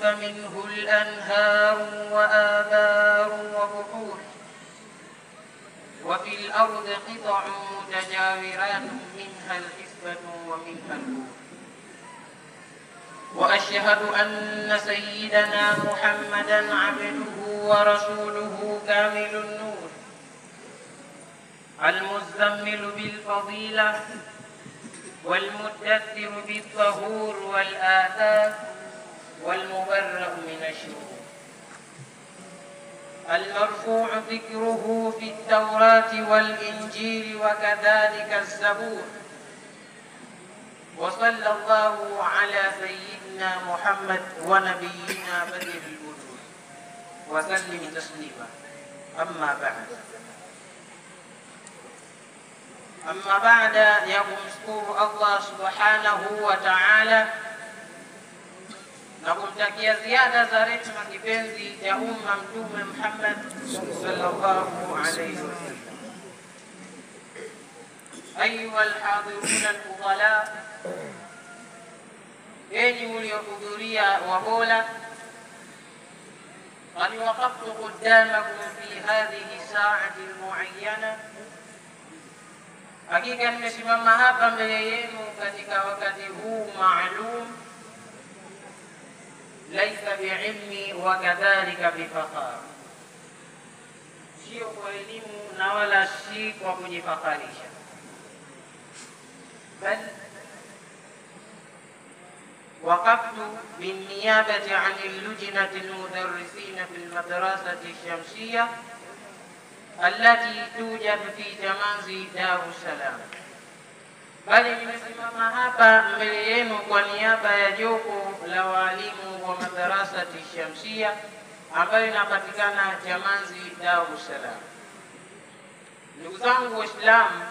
فمنه الأنهار وآبار وبحور، وفي الأرض قطع متجاورات منها الحسبة ومنها البور. وأشهد أن سيدنا محمدا عبده ورسوله كامل النور، المزمل بالفضيلة والمدثر بالطهور والآثار والمبرأ من الشرور، المرفوع ذكره في التوراة والإنجيل وكذلك الزبور. وصلى الله على سيدنا محمد ونبينا بدر الوجود وسلم تسليما. أما بعد ya kumshukuru Allah subhanahu wa ta'ala na kumtakia ziada za rehema kipenzi ya umma Mtume Muhammad sallallahu alayhi wasallam. Ayuha alhadirun alfudala, enyi mliohudhuria wabola, qad waqaftu qudamakum fi hadhihi sa'ati almu'ayyana, hakika nimesimama hapa mbele yenu katika wakati huu maalum, laisa biilmi wa kadhalika bifakhar, sio kwa elimu na wala si kwa kujifakharisha, bal waqaftu binniyabati an allujnati almudarrisina fi almadrasati alshamsiyya allati tujad fi Chamazi, Dar es Salaam, bali nimesimama hapa mbele yenu kwa niaba ya jopo la walimu wa madarasati Shamsia ambayo inapatikana Chamazi, Dar es Salaam. Ndugu zangu Waislamu,